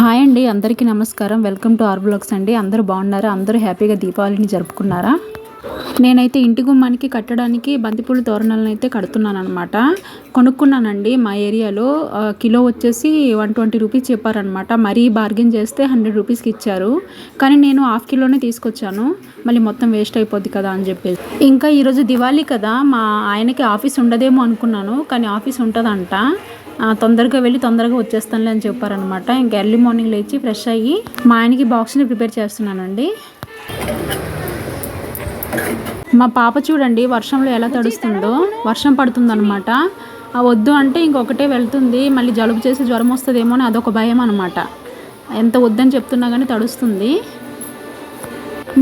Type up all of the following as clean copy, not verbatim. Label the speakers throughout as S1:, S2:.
S1: Hi అండి, అందరికీ నమస్కారం. వెల్కమ్ టు ఆర్ బ్లాగ్స్ అండి. అందరూ బాగున్నారా? అందరూ హ్యాపీగా దీపావళిని జరుపుకున్నారా? నేనైతే ఇంటి గుమ్మానికి కట్టడానికి బంతిపూల తోరణాలను అయితే కడుతున్నాను అనమాట. కొనుక్కున్నానండి మా ఏరియాలో. కిలో వచ్చేసి 120 రూపీస్ చెప్పారనమాట. మరీ బార్గెన్ చేస్తే 100 రూపీస్కి ఇచ్చారు. కానీ నేను హాఫ్ కిలోనే తీసుకొచ్చాను, మళ్ళీ మొత్తం వేస్ట్ అయిపోద్ది కదా అని చెప్పేసి. ఇంకా ఈరోజు దివాళీ కదా, మా ఆయనకి ఆఫీస్ ఉండదేమో అనుకున్నాను, కానీ ఆఫీస్ ఉంటుందంట. తొందరగా వెళ్ళి తొందరగా వచ్చేస్తానులే అని చెప్పారనమాట. ఇంకా ఎర్లీ మార్నింగ్ లేచి ఫ్రెష్ అయ్యి మా ఆయనకి బాక్స్ని ప్రిపేర్ చేస్తున్నానండి. మా పాప చూడండి వర్షంలో ఎలా తడుస్తుందో. వర్షం పడుతుందనమాట. వద్దు అంటే ఇంకొకటే వెళ్తుంది. మళ్ళీ జలుబు చేసి జ్వరం వస్తుందేమో అని అదొక భయం అనమాట. ఎంత వద్దని చెప్తున్నా కానీ తడుస్తుంది.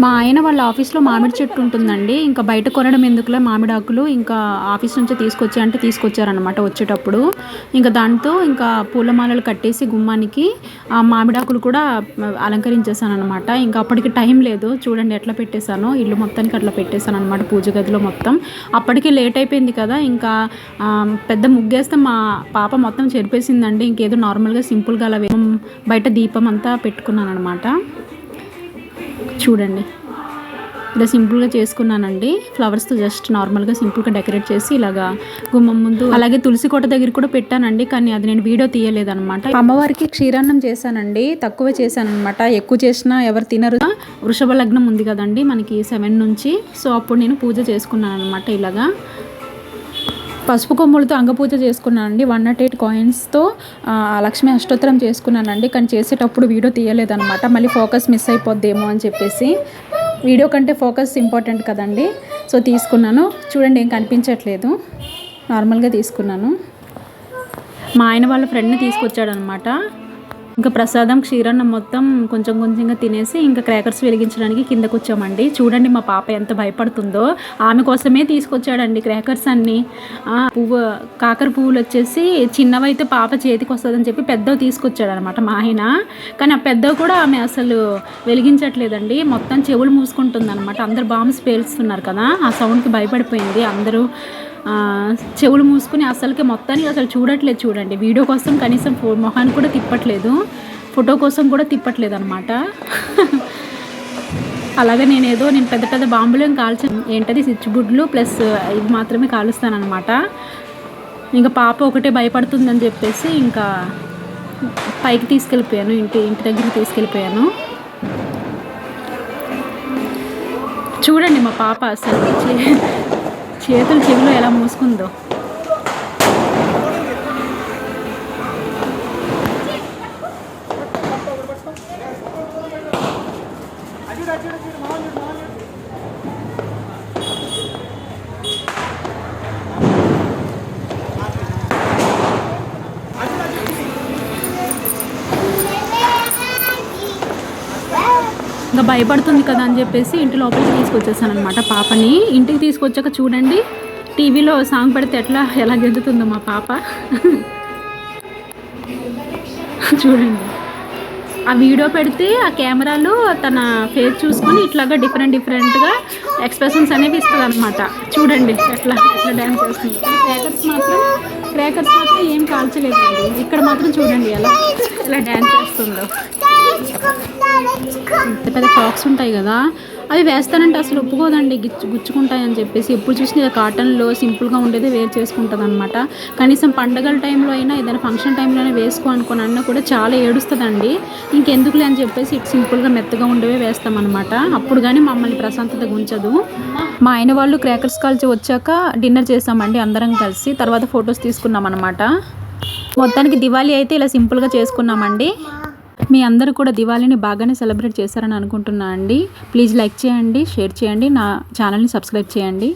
S1: మా ఆయన వాళ్ళ ఆఫీస్లో మామిడి చెట్టు ఉంటుందండి. ఇంకా బయట కొనడం ఎందుకులే, మామిడాకులు ఇంకా ఆఫీస్ నుంచి తీసుకొచ్చారనమాట వచ్చేటప్పుడు. ఇంకా దాంతో ఇంకా పూలమాలలు కట్టేసి గుమ్మానికి మామిడాకులు కూడా అలంకరించేసాను అనమాట. ఇంకా అప్పటికి టైం లేదు, చూడండి ఎట్లా పెట్టేశాను. ఇల్లు మొత్తానికి అట్లా పెట్టేశాను అనమాట, పూజ గదిలో మొత్తం. అప్పటికి లేట్ అయిపోయింది కదా, ఇంకా పెద్ద ముగ్గేస్తే మా పాప మొత్తం చెరిపేసిందండి. ఇంకేదో నార్మల్గా సింపుల్గా అలా బయట దీపం అంతా పెట్టుకున్నాను అనమాట. చూడండి ఇలా సింపుల్గా చేసుకున్నానండి. ఫ్లవర్స్తో జస్ట్ నార్మల్గా సింపుల్గా డెకరేట్ చేసి ఇలాగా గుమ్మం ముందు, అలాగే తులసి కోట దగ్గర కూడా పెట్టానండి. కానీ అది నేను వీడియో తీయలేదనమాట. అమ్మవారికి క్షీరాన్నం చేశానండి, తక్కువ చేశానమాట. ఎక్కువ చేసినా ఎవరు తినరు. వృషభ లగ్నం ఉంది కదండి మనకి 7 నుంచి. సో అప్పుడు నేను పూజ చేసుకున్నాను అనమాట. ఇలాగా పసుపు కొమ్ములతో అంగపూజ చేసుకున్నానండి. 108 కాయిన్స్తో లక్ష్మీ అష్టోత్తరం చేసుకున్నానండి. కానీ చేసేటప్పుడు వీడియో తీయలేదన్నమాట. మళ్ళీ ఫోకస్ మిస్ అయిపోద్దేమో అని చెప్పేసి. వీడియో కంటే ఫోకస్ ఇంపార్టెంట్ కదండి. సో తీసుకున్నాను. చూడండి, ఏం కనిపించట్లేదు, నార్మల్గా తీసుకున్నాను. మా ఆయన వాళ్ళ ఫ్రెండ్ని తీసుకొచ్చాడనమాట. ఇంకా ప్రసాదం క్షీరాన్నం మొత్తం కొంచెం కొంచెంగా తినేసి ఇంకా క్రాకర్స్ వెలిగించడానికి కిందకు వచ్చామండి. చూడండి మా పాప ఎంత భయపడుతుందో. ఆమె కోసమే తీసుకొచ్చాడండి క్రాకర్స్ అన్నీ. కాకర పువ్వులు వచ్చేసి చిన్నవైతే పాప చేతికి వస్తుందని చెప్పి పెద్దవి తీసుకొచ్చాడు అనమాట మా ఆయన. కానీ ఆ పెద్దవి కూడా ఆమె అసలు వెలిగించట్లేదండి, మొత్తం చెవులు మూసుకుంటుంది అనమాట. అందరు బాంబ్స్ పేలుస్తున్నారు కదా, ఆ సౌండ్కి భయపడిపోయింది. అందరూ చెవులు మూసుకుని అసలుకి మొత్తానికి అసలు చూడట్లేదు. చూడండి, వీడియో కోసం కనీసం మొహాన్ని కూడా తిప్పట్లేదు, ఫోటో కోసం కూడా తిప్పట్లేదు అనమాట. అలాగే నేను పెద్ద పెద్ద బాంబులు ఏం కాల్చాను, ఏంటది చిచ్చుబుడ్లు ప్లస్ ఇవి మాత్రమే కాలుస్తాను అనమాట. ఇంకా పాప ఒకటే భయపడుతుందని చెప్పేసి ఇంకా పైకి తీసుకెళ్ళిపోయాను, ఇంటి దగ్గరికి తీసుకెళ్ళిపోయాను. చూడండి మా పాప అసలు చేతులు చెవిలో ఎలా మూసుకుందో. ఇంకా భయపడుతుంది కదా అని చెప్పేసి ఇంటి లోపలికి తీసుకొచ్చేసాను అనమాట పాపని. ఇంటికి తీసుకొచ్చాక చూడండి, టీవీలో సాంగ్ పెడితే ఎలా గెంతుతుందో మా పాప. చూడండి, ఆ వీడియో పెడితే ఆ కెమెరాలో తన ఫేస్ చూసుకొని ఇట్లాగా డిఫరెంట్గా ఎక్స్ప్రెషన్స్ అనేవి ఇస్తుంది అనమాట. చూడండి ఎట్లా డ్యాన్స్ చేస్తుంది. క్రాకర్స్ మాత్రం ఏం కాల్చలేదండి. ఇక్కడ మాత్రం చూడండి ఎలా డ్యాన్స్ చేస్తుందో. పెద్ద పెద్ద ఫ్రాక్స్ ఉంటాయి కదా, అవి వేస్తానంటే అసలు ఒప్పుకోదండి, గుచ్చుకుంటాయని చెప్పేసి. ఎప్పుడు చూసినా కాటన్లో సింపుల్గా ఉండేది వేర్ చేసుకుంటుంది అనమాట. కనీసం పండగల టైంలో అయినా ఏదైనా ఫంక్షన్ టైంలోనే వేసుకో అనుకుని అన్న కూడా చాలా ఏడుస్తుందండి. ఇంకెందుకులే అని చెప్పేసి సింపుల్గా మెత్తగా ఉండేవే వేస్తామన్నమాట. అప్పుడు కానీ మమ్మల్ని ప్రశాంతతగా ఉంచదు. మా ఆయన వాళ్ళు క్రాకర్స్ కాల్చి వచ్చాక డిన్నర్ చేసామండి అందరం కలిసి. తర్వాత ఫొటోస్ తీసుకున్నాం అనమాట. మొత్తానికి దివాళీ అయితే ఇలా సింపుల్గా చేసుకున్నామండి. మీ అందరూ కూడా దివాళీని బాగానే సెలబ్రేట్ చేశారని అనుకుంటున్నా అండి. ప్లీజ్ లైక్ చేయండి, షేర్ చేయండి, నా ఛానల్ని సబ్స్క్రైబ్ చేయండి.